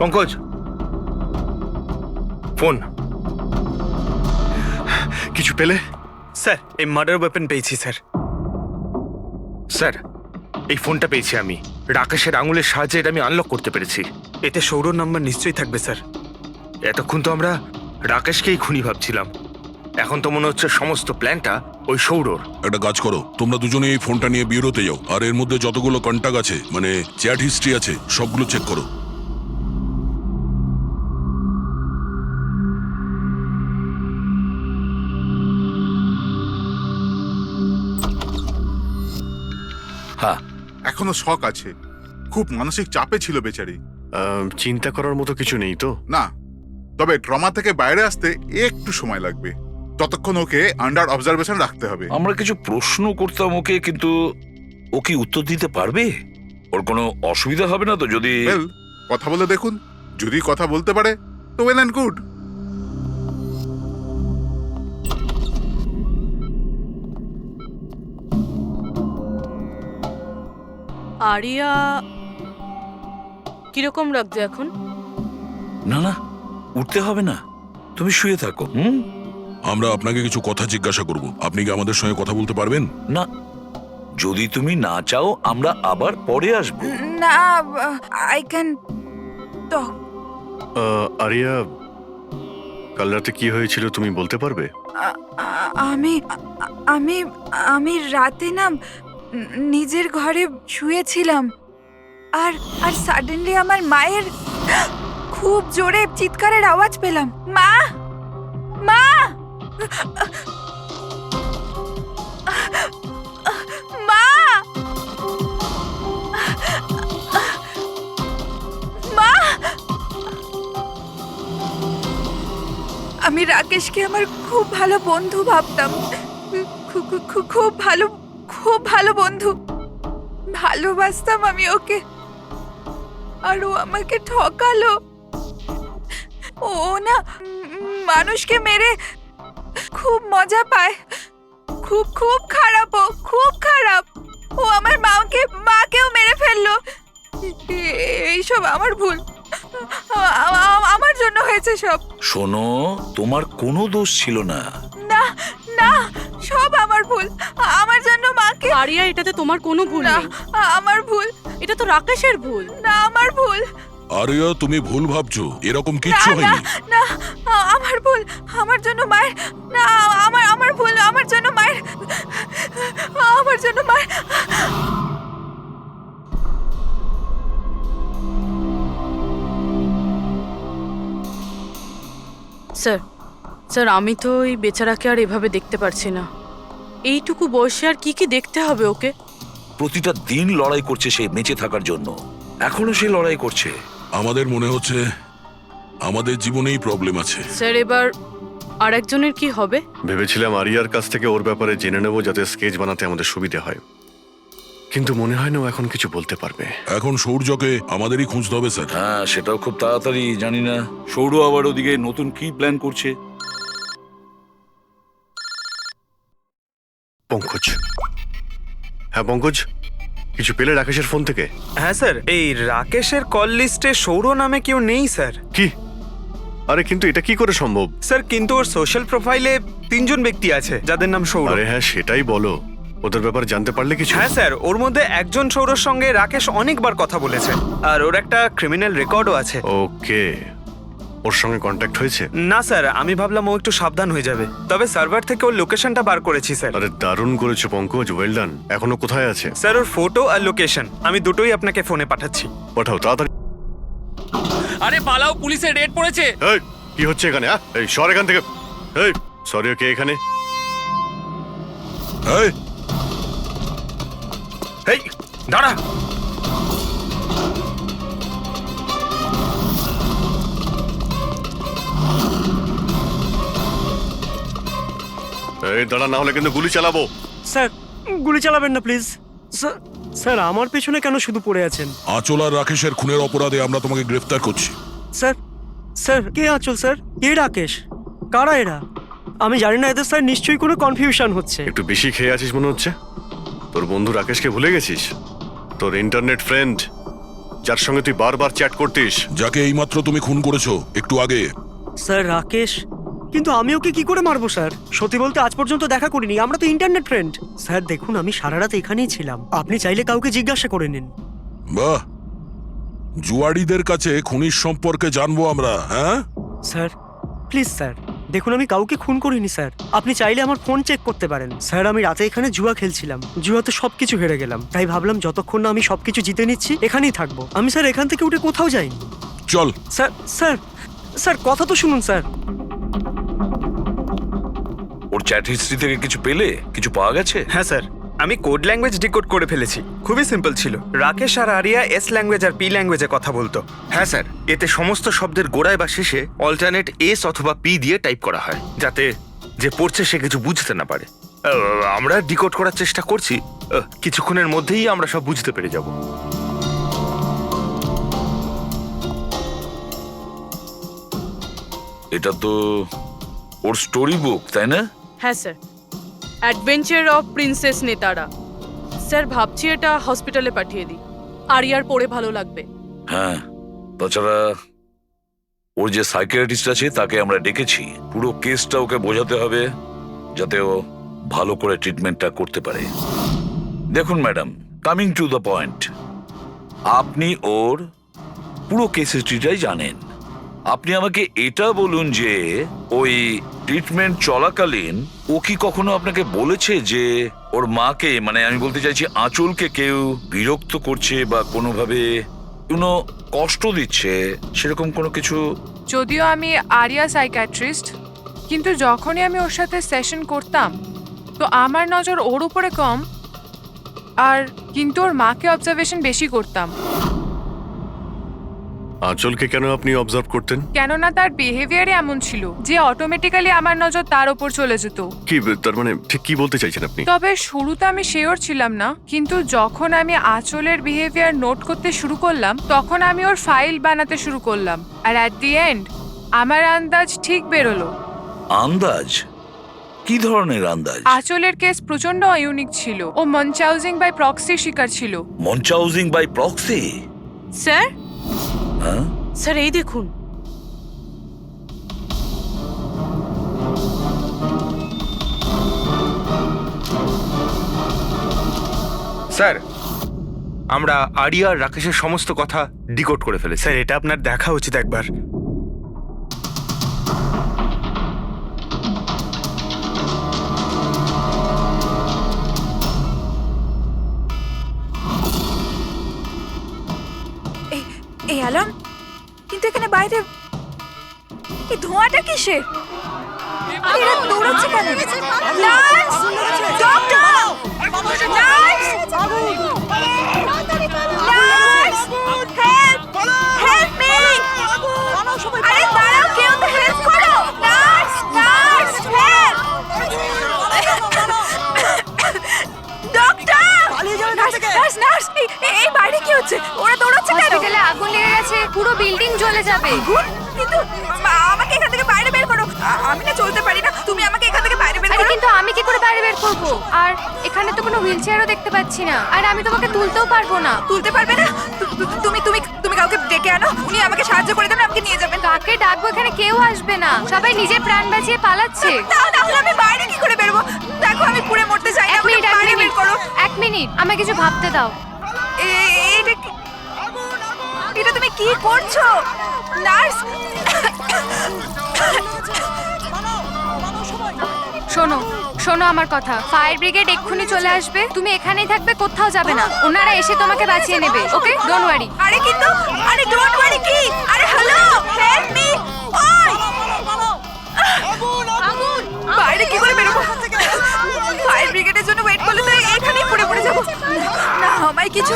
[SPEAKER 6] Pankaj, phone.
[SPEAKER 2] কিছু পেলে?
[SPEAKER 3] স্যার এই মার্ডার ওয়েপন পেয়েছি স্যার।
[SPEAKER 6] স্যার, এই ফোনটা পেয়েছি আমি। রাকেশের আঙুলের সাহায্যে এটা আমি আনলক করতে পেরেছি।
[SPEAKER 3] এতে সৌরভ নাম্বার নিশ্চয়ই থাকবে স্যার।
[SPEAKER 6] এতক্ষণ তো আমরা রাকেশকেই খুনি ভাবছিলাম, এখন তো মনে হচ্ছে সমস্ত প্ল্যানটা ওই সৌরর।
[SPEAKER 14] একটা কাজ করো, তোমরা দুজনে এই ফোনটা নিয়ে বিউরোতে যাও, আর এর মধ্যে যতগুলো কন্টাক্ট আছে, মানে চ্যাট হিস্ট্রি আছে, সবগুলো চেক করো।
[SPEAKER 7] হ্যাঁ,
[SPEAKER 8] এখনো শক আছে, খুব মানসিক চাপে ছিল বেচারি।
[SPEAKER 2] চিন্তা করার মতো কিছু নেই তো?
[SPEAKER 8] না, তবে ট্রমা থেকে বাইরে আসতে একটু সময় লাগবে, ততক্ষণ ওকে আন্ডার অবজারভেশন রাখতে হবে।
[SPEAKER 7] আমরা কিছু প্রশ্ন করতাম ওকে, কিন্তু ও কি উত্তর দিতে পারবে? ওর কোনো অসুবিধা হবে না তো যদি?
[SPEAKER 8] ওয়েল, কথা বলে দেখুন, যদি কথা বলতে পারে তো ওয়েল অ্যান্ড গুড।
[SPEAKER 5] আরিয়া কিরকম লাগছে এখন?
[SPEAKER 7] না না, উঠতে হবে না, তুমি শুয়ে থাকো।
[SPEAKER 14] আমরা আপনাকে কিছু কথা জিজ্ঞাসা করব, আপনি কি আমাদের সঙ্গে কথা বলতে পারবেন?
[SPEAKER 7] না, যদি তুমি না চাও আমরা আবার পরে আসবো।
[SPEAKER 10] না, আই ক্যান টক।
[SPEAKER 2] আরিয়া, কাল রাতে কি হয়েছিল তুমি বলতে পারবে?
[SPEAKER 10] আমি আমি আমি রাতে না নিজের ঘরে শুয়েছিলাম, আর আর সাডেনলি আমার মায়ের খুব জোরে চিৎকারের আওয়াজ পেলাম। মা, মা, মা, মা। আমি রাকেশকে আমার খুব ভালো বন্ধু ভাবতাম, খুব ভালো বন্ধু ভালোবাসতাম আমি ওকে, আর ও আমাকে ঠকালো। ও না মানুষকে মেরে খুব মজা পায়, খুব খুব খারাপ, ও খুব খারাপ। ও আমার মাকেও মেরে ফেললো। এইসব আমার ভুল, আমার জন্য হয়েছে সব।
[SPEAKER 7] শোনো, তোমার কোনো দোষ ছিল না।
[SPEAKER 10] না না, সব আমার ভুল, আমার জন্য মাকে।
[SPEAKER 5] আরিয়া, এটাতে তোমার কোনো ভুল
[SPEAKER 10] না,
[SPEAKER 5] নেই।
[SPEAKER 10] আমার ভুল।
[SPEAKER 5] এটা তো রাকেশের ভুল।
[SPEAKER 10] না, আমার ভুল।
[SPEAKER 14] আরিয়া, তুমি ভুল ভাবছো, এরকম কিচ্ছু
[SPEAKER 10] না
[SPEAKER 14] হয়নি।
[SPEAKER 10] না, আমার ভুল, আমার জন্য মায়ের। না, আমার ভুল, আমার জন্য মায়ের, আমার জন্য মায়ের।
[SPEAKER 5] স্যার স্যার, আমি তো এই বেচারাকে আর এভাবে দেখতে পারছি না। এইটুকু বয়সে আর কি কি দেখতে হবে ওকে?
[SPEAKER 7] প্রতিটা দিন লড়াই করছে সে বেঁচে থাকার জন্য, এখনো সে লড়াই করছে।
[SPEAKER 14] আমাদের মনে হচ্ছে আমাদের জীবনেই প্রবলেম আছে।
[SPEAKER 5] স্যার, এবার আর একজনের কি হবে?
[SPEAKER 2] ভেবেছিলাম আরিয়ার কাছ থেকে ওর ব্যাপারে জেনে নেবো, যাতে স্কেচ বানাতে আমাদের সুবিধা হয়, কিন্তু মনে হয় না ও এখন কিছু বলতে পারবে।
[SPEAKER 14] এখন সৌর্যকে আমাদেরই খুঁজতে হবে স্যার।
[SPEAKER 7] হ্যাঁ, সেটাও খুব তাড়াতাড়ি। জানি না সৌর আবার ওদিকে নতুন কি প্ল্যান করছে।
[SPEAKER 2] পঙ্কজ। হ্যাঁ পঙ্কজ, কিছু পেলে রাকেশের ফোন থেকে?
[SPEAKER 3] হ্যাঁ স্যার, এই রাকেশের কল লিস্টে সৌর নামে কেউ নেই স্যার।
[SPEAKER 2] কি? আরে কিন্তু এটা কি করে সম্ভব?
[SPEAKER 3] স্যার, কিন্তু ওর সোশ্যাল প্রোফাইলে 3 জন ব্যক্তি আছে যাদের নাম সৌর।
[SPEAKER 2] আরে হ্যাঁ, সেটাই বলো, ওদের ব্যাপারে জানতে পারলে কিছু?
[SPEAKER 3] হ্যাঁ স্যার, ওর মধ্যে একজন সৌরর সঙ্গে রাকেশ অনেকবার কথা বলেছে, আর ওর একটা ক্রিমিনাল রেকর্ডও আছে।
[SPEAKER 2] ওকে, ওর সঙ্গে কন্ট্যাক্ট হয়েছে?
[SPEAKER 3] না স্যার, আমি ভাবলাম ও একটু সাবধান হয়ে যাবে, তবে সার্ভার থেকে ওর লোকেশনটা বার করেছি স্যার।
[SPEAKER 2] আরে দারুণ করেছো পঙ্কজ, ওয়েল ডান। এখনো কোথায় আছে?
[SPEAKER 3] স্যার, ওর ফটো আর লোকেশন আমি দুটোই আপনাকে ফোনে পাঠাচ্ছি।
[SPEAKER 2] পাঠাও তাড়াতাড়ি।
[SPEAKER 13] আরে পালাও, পুলিশের রেড পড়েছে।
[SPEAKER 2] এই কি হচ্ছে এখানে? এই সর এখান থেকে। এই সরি, কে এখানে?
[SPEAKER 14] এই,
[SPEAKER 6] এই দাঁড়া।
[SPEAKER 2] এই দাঁড়া, না হলে কিন্তু গুলি চালাবো।
[SPEAKER 11] স্যার গুলি চালাবেন না প্লিজ। স্যার আমার পেছনে কেন শুধু পড়ে আছেন?
[SPEAKER 14] আঁচল আর রাকেশের খুনের অপরাধে আমরা তোমাকে গ্রেফতার করছি।
[SPEAKER 11] স্যার স্যার কে আঁচল স্যার? কে রাকেশ? কারা এরা? আমি জানি না এদের, স্যার নিশ্চয়ই কোনো কনফিউশন হচ্ছে।
[SPEAKER 2] একটু বেশি খেয়ে আছিস মনে হচ্ছে। তোর বন্ধু রাকেশকে ভুলে গেছিস? তোর ইন্টারনেট ফ্রেন্ড, যার সঙ্গে তুই বারবার চ্যাট করতিস।
[SPEAKER 14] যাকে এইমাত্র তুমি খুন করেছো একটু আগে।
[SPEAKER 11] স্যার রাকেশ? কিন্তু আমি ওকে কি করে মারবো স্যার? সত্যি বলতে আজ পর্যন্ত দেখা করিনি, আমরা তো ইন্টারনেট ফ্রেন্ড। স্যার দেখুন, আমি সারা রাত এখানেই ছিলাম, আপনি চাইলে কাউকে জিজ্ঞাসা করে নিন।
[SPEAKER 14] বাহ, জুয়াড়িদের কাছে খুনির সম্পর্কে জানবো আমরা। হ্যাঁ
[SPEAKER 11] স্যার প্লিজ স্যার, দেখুন আমি কাউকে খুন করিনি স্যার, আপনি চাইলে আমার ফোন চেক করতে পারেন। স্যার আমি রাতে এখানে জুয়া খেলছিলাম, জুয়াতে সবকিছু হেরে গেলাম, তাই ভাবলাম যতক্ষণ না আমি সবকিছু জিতে নিচ্ছি এখানেই থাকবো। আমি স্যার এখান থেকে উঠে কোথাও যাইনি।
[SPEAKER 14] চল।
[SPEAKER 11] স্যার স্যার স্যার কথা তো শুনুন স্যার।
[SPEAKER 7] ওর চ্যাট হিস্ট্রি থেকে কিছু পেলে? কিছু পাওয়া গেছে?
[SPEAKER 3] হ্যাঁ স্যার, আমি কোড ল্যাঙ্গুয়েজ ডিকোড করে ফেলেছি। খুবই সিম্পল ছিল। রাকেশ আর আরিয়া এস ল্যাঙ্গুয়েজ আর পি ল্যাঙ্গুয়েজে কথা বলতো।
[SPEAKER 6] হ্যাঁ স্যার, এতে সমস্ত শব্দের গোড়ায় বা শেষে অল্টারনেট এস অথবা পি দিয়ে টাইপ করা হয়, যাতে যে পড়ছে সে কিছু বুঝতে না পারে। আমরা ডিকোড করার চেষ্টা করছি, কিছুক্ষণের মধ্যেই আমরা সব বুঝতে পেরে যাব।
[SPEAKER 7] এটা তো ওর স্টোরি বুক, তাই না?
[SPEAKER 5] হ্যাঁ স্যার, অ্যাডভেঞ্চার অফ প্রিন্সেস নেতারা। স্যার ভাবছি এটা হসপিটালে পাঠিয়ে দিই, আরিয়ার পড়ে ভালো লাগবে।
[SPEAKER 7] হ্যাঁ, তাছাড়া ওর যে সাইকিয়াট্রিস্ট আছে তাকে আমরা ডেকেছি। পুরো কেসটা ওকে বোঝাতে হবে, যাতে ও ভালো করে ট্রিটমেন্টটা করতে পারে। দেখুন madam, coming to the point, আপনি ওর পুরো কেস হিস্ট্রিটাই জানেন। আপনি আমাকে এটা বলুন যে ওই ট্রিটমেন্ট চলাকালীন ও কি কখনো আপনাকে বলেছে যে ওর মাকে, মানে আমি বলতে চাইছি আঁচলকে, কেউ বিরক্ত করছে বা কোনোভাবে কোনো কষ্ট দিচ্ছে, সেরকম কোনো কিছু?
[SPEAKER 9] যদিও আমি আরিয়া সাইকিয়াট্রিস্ট, কিন্তু যখনই আমি ওর সাথে সেশন করতাম তো আমার নজর ওর উপরে কম, আর কিন্তু ওর মাকে অবজারভেশন বেশি করতাম।
[SPEAKER 2] আঁচলকে কেন আপনি অবজার্ভ করতেন?
[SPEAKER 9] কেননা তার বিহেভিয়ারে এমন ছিল যে অটোমেটিক্যালি আমার নজর তার ওপর চলে যেত।
[SPEAKER 2] কি তার মানে, ঠিক কি বলতে চাইছেন আপনি?
[SPEAKER 9] তবে শুরুতে আমি শিওর ছিলাম না, কিন্তু যখন আমি আঁচলের বিহেভিয়ার নোট করতে শুরু করলাম তখন আমি ওর ফাইল বানাতে শুরু করলাম, আর অ্যাট দি এন্ড আমার আন্দাজ ঠিক বেরোলো।
[SPEAKER 7] আন্দাজ? কি ধরনের আন্দাজ?
[SPEAKER 9] আঁচলের কেস প্রচন্ড ইউনিক ছিল। ও মনচাউজিং বাই প্রক্সি শিকার ছিল।
[SPEAKER 7] মনচাউজিং বাই প্রক্সি?
[SPEAKER 5] স্যার,
[SPEAKER 7] হ্যাঁ
[SPEAKER 5] স্যার এই দেখুন।
[SPEAKER 6] স্যার, আমরা আরিয়া আর রাকেশের সমস্ত কথা ডিকোড করে ফেলেছি।
[SPEAKER 3] স্যার এটা আপনার দেখা উচিত একবার।
[SPEAKER 10] এই অ্যালার্ম, কিন্তু এখানে বাইরে এই ধোঁয়াটা কিসের? এরা দৌড়াচ্ছে কেন? Nurse! Doctor! Nurse! Nurse! Help! Help me! আরে দাঁড়াও, কেউ তো হেল্প করো! Nurse! Nurse! Help! Doctor! Nurse! Nurse! এই বাইরে কি হচ্ছে? ওরা দৌড়াচ্ছে কেন?
[SPEAKER 9] হসপিটালে আগুন লেগে গেছে, পুরো বিল্ডিং জ্বলে যাবে।
[SPEAKER 10] কিন্তু আমাকে এখান থেকে বাইরে বের করো। আমি না চলতে পারি না, তুমি আমাকে এখান থেকে বাইরে বের
[SPEAKER 9] আরে
[SPEAKER 10] করো।
[SPEAKER 9] কিন্তু আমি কি করে বাইরে বের করব? আর এখানে তো কোনো হুইলচেয়ারও দেখতে পাচ্ছি না, আর আমি তোমাকে তুলতেও পারবো না।
[SPEAKER 10] তুলতে পারবে না? তুমি তুমি তুমি কাউকে ডেকে আনো, উনি আমাকে সাহায্য করে দেবেন, আমাকে নিয়ে যাবেন।
[SPEAKER 9] কাকে ডাকবো? এখানে কেউ আসবে না, সবাই নিজের প্রাণ বাঁচিয়ে পালাচ্ছে।
[SPEAKER 10] তাহলে আমি বাইরে কি করে বেরোবো? দেখো আমি পুড়ে মরতে চাই না,
[SPEAKER 9] এক মিনিট,
[SPEAKER 10] বাইরে বের করো।
[SPEAKER 9] এক মিনিট, আমাকে কিছু ভাবতে দাও।
[SPEAKER 10] এটা তুমি কি করছো নার্স?
[SPEAKER 9] শোনো শোনো আমার কথা, ফায়ার ব্রিগেড এক্ষুনি চলে আসবে, তুমি এখানেই থাকবে, কোথাও যাবে না, ওনারা এসে তোমাকে বাঁচিয়ে নেবে। ওকে, ডোন্ট ওয়ারি।
[SPEAKER 10] আরে কিন্তু, আরে ডোন্ট ওয়ারি কি? আরে হ্যালো, হেল্প মি! ওই আগুন! বাইরে কি করে বেরোবো? ফায়ার ব্রিগেডের জন্য ওয়েট করলে তো এখানেই পড়ে যাবো। না কিছু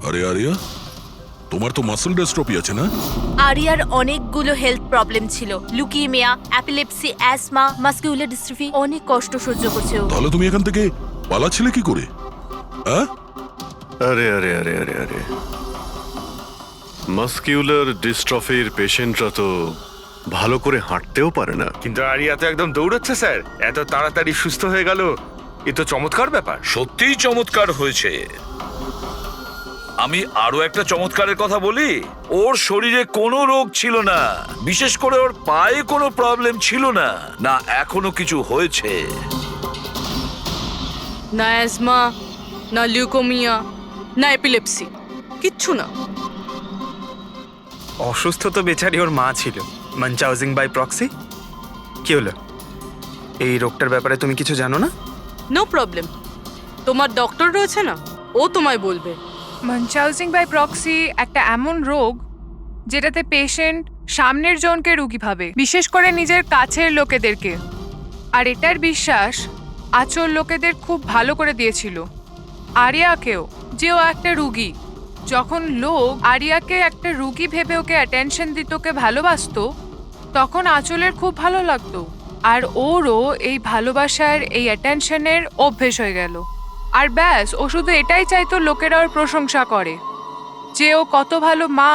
[SPEAKER 14] আরে আরিয়া, তোমার তো মাসল ডেস্ট্রপি আছে না?
[SPEAKER 1] আরিয়ার অনেকগুলো হেলথ প্রবলেম ছিল, লুকিমিয়া, অ্যাপিলেপসি, অ্যাসমা, মাসকিউলার ডিস্ট্রফি, অনেক কষ্ট সহ্য করছে ও।
[SPEAKER 14] তাহলে তুমি এখান থেকে পালাচ্ছিলে কি করে? হ্যাঁ,
[SPEAKER 2] আরে আরে আরে আরে আরে মাসকিউলার ডিস্ট্রফির পেশেন্টরা তো ভালো করে হাঁটতেও পারে না।
[SPEAKER 6] কিন্তু আরিয়া তো একদম দৌড়চ্ছে স্যার, এত তাড়াতাড়ি সুস্থ হয়ে গেল, এ তো চমৎকার ব্যাপার।
[SPEAKER 7] সত্যিই চমৎকার হয়েছে। আমি আরো একটা চমৎকারের কথা বলি, ওর শরীরে কোনো রোগ ছিল না, বিশেষ করে ওর পায়ে কোনো প্রবলেম ছিল না, না এখনো কিছু হয়েছে।
[SPEAKER 5] না অ্যাজমা, না লিউকোমিয়া, না এপিলেপসি, কিচ্ছু না।
[SPEAKER 3] অসুস্থ তো বেচারি ওর মা ছিল, মানচাউজিং বাই প্রক্সি। কি হলো, এই রোগটার ব্যাপারে তুমি কিছু জানো না?
[SPEAKER 5] নো প্রবলেম, তোমার ডক্টর রয়েছে না, ও তোমায় বলবে।
[SPEAKER 9] মানচাউজিং বাই প্রক্সি একটা এমন রোগ যেটাতে পেশেন্ট সামনের জনকে রোগী ভাবে, বিশেষ করে নিজের কাছের লোকেদেরকে। আর এটার বিশ্বাস আচল লোকেদের খুব ভালো করে দিয়েছিল আরিয়াকেও, যে ও একটা রুগী। যখন লোক আরিয়াকে একটা রুগী ভেবে ওকে অ্যাটেনশন দিত, ওকে ভালোবাসতো, তখন আচলের খুব ভালো লাগতো। আর ওরও এই ভালোবাসার, এই অ্যাটেনশনের অভ্যেস হয়ে গেল। আর ব্যাস, ও শুধু এটাই চাইতো লোকেরা ওর প্রশংসা করে, যে ও কত ভালো মা,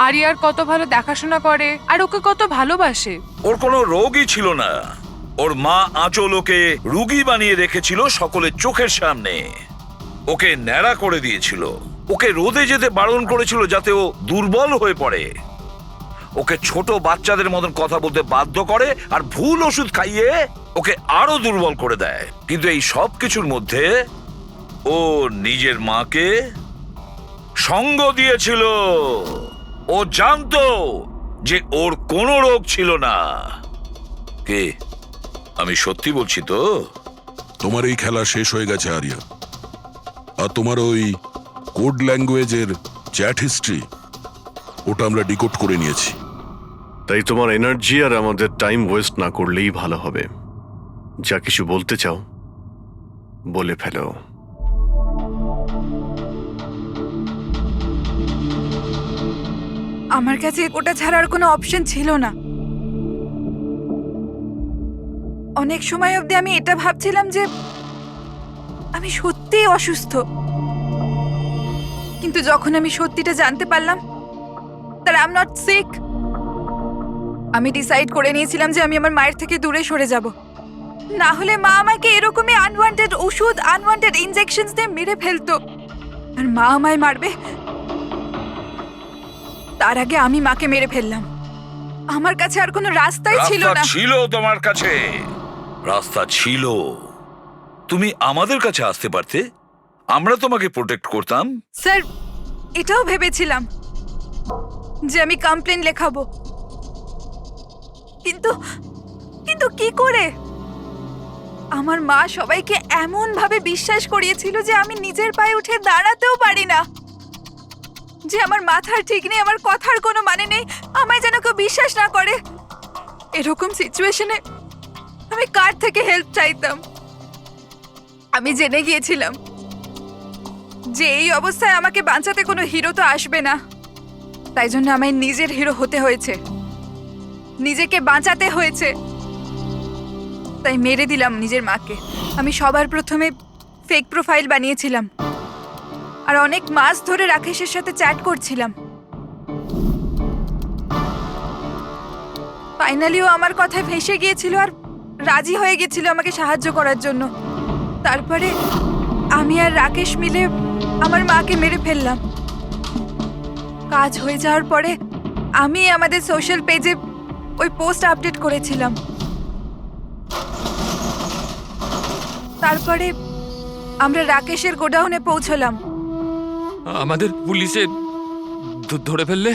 [SPEAKER 9] আরিয়ার কত ভালো দেখাশোনা করে, আর ওকে কত ভালোবাসে।
[SPEAKER 7] ওর কোনো রোগই ছিল না, ওর মা আঁচল ওকে রুগী বানিয়ে রেখেছিল সকলের চোখের সামনে। ওকে ন্যাড়া করে দিয়েছিল, ওকে রোদে যেতে বারণ করেছিল যাতে ও দুর্বল হয়ে পড়ে, ওকে ছোট বাচ্চাদের মতন কথা বলতে বাধ্য করে, আর ভুল ওষুধ খাইয়ে ওকে আরো দুর্বল করে দেয়। কিন্তু এই সব কিছুর মধ্যে ও নিজের মাকে সঙ্গ দিয়েছিল। ও জানতো যে ওর কোনো রোগ ছিল না। কে, আমি সত্যি বলছি তো?
[SPEAKER 14] তোমার এই খেলা শেষ হয়ে গেছে আরিয়া। আর তোমার ওই কোড ল্যাঙ্গুয়েজের চ্যাট হিস্ট্রি, ওটা আমরা ডিকোড করে নিয়েছি।
[SPEAKER 2] তাই তোমার এনার্জি আর আমাদের টাইম ওয়েস্ট না করলেই ভালো হবে। যা কিছু বলতে চাও বলে ফেলো।
[SPEAKER 10] আমার কাছে ওটা ছাড়ার কোনো অপশন ছিল না। অনেক সময় অবধি আমি এটা ভাবছিলাম যে আমি সত্যিই অসুস্থ, কিন্তু যখন আমি সত্যিটা জানতে পারলাম that I'm not sick, আমি ডিসাইড করে নিয়েছিলাম যে আমি আমার মায়ের থেকে দূরে সরে যাব। না হলে মা আমাকে এরকমই আনওয়ান্টেড ওষুধ, আনওয়ান্টেড ইনজেকশনস দিয়ে মেরে ফেলতো। আর মা আমায় মারবে, তার আগে আমি মাকে মেরে ফেললাম। আমার কাছে আর কোনো রাস্তাই ছিল না।
[SPEAKER 7] ছিল তোমার কাছে, রাস্তা ছিল। তুমি আমাদের কাছে আসতে পারতে, আমরা তোমাকে প্রোটেক্ট করতাম।
[SPEAKER 10] স্যার, এটাও ভেবেছিলাম যে আমি কমপ্লেন লেখাবো, কিন্তু কিন্তু কি করে? আমার মা সবাইকে এমন ভাবে বিশ্বাস করিয়েছিল যে আমি নিজের পায়ে উঠে দাঁড়াতেও পারি না, যে আমার মাথার ঠিক নেই, আমার কথার কোনো মানে নেই, আমায় যেন কেউ বিশ্বাস না করে। এরকম সিচুয়েশনে আমি কার থেকে হেল্প চাইতাম? আমি জেনে গিয়েছিলাম যে এই অবস্থায় আমাকে বাঁচাতে কোনো হিরো তো আসবে না, তাই জন্য আমায় নিজের হিরো হতে হয়েছে, নিজেকে বাঁচাতে হয়েছে। তাই মেরে দিলাম নিজের মাকে। আমি সবার প্রথমে ফেক প্রোফাইল বানিয়েছিলাম, আর অনেক মাস ধরে রাকেশের সাথে চ্যাট করছিলাম। ফাইনালি ও আমার কথায় ফেঁসে গিয়েছিল আর রাজি হয়ে গেছিল আমাকে সাহায্য করার জন্য। তারপরে আমি আর রাকেশ মিলে আমার মাকে মেরে ফেললাম। কাজ হয়ে যাওয়ার পরে আমি আমাদের সোশ্যাল পেজে ওই পোস্ট আপডেট করেছিলাম। তারপরে আমরা রাকেশের গোডাউনে পৌঁছলাম।
[SPEAKER 13] আমাদের পুলিশে ধরে ফেললে?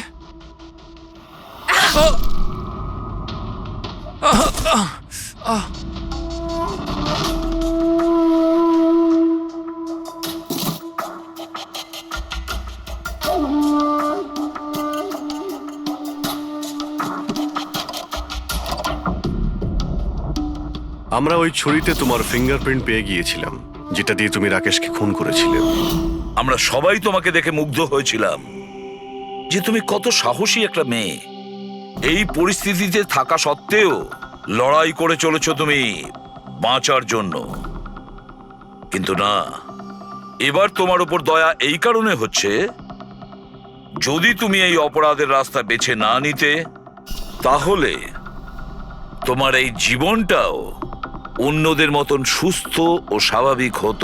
[SPEAKER 2] আমরা ওই ছুরিতে তোমার ফিঙ্গারপ্রিন্ট পেয়ে গিয়েছিলাম, যেটা দিয়ে তুমি রাকেশকে খুন করেছিলে।
[SPEAKER 7] আমরা সবাই তোমাকে দেখে মুগ্ধ হয়েছিলাম যে তুমি কত সাহসী একটা মেয়ে। এই পরিস্থিতিতে থাকা সত্ত্বেও লড়াই করে চলেছ তুমি বাঁচার জন্য। কিন্তু না, এবার তোমার উপর দয়া এই কারণে হচ্ছে, যদি তুমি এই অপরাধের রাস্তা বেছে না নিতে, তাহলে তোমার এই জীবনটাও অন্যদের মতন সুস্থ ও স্বাভাবিক হতো।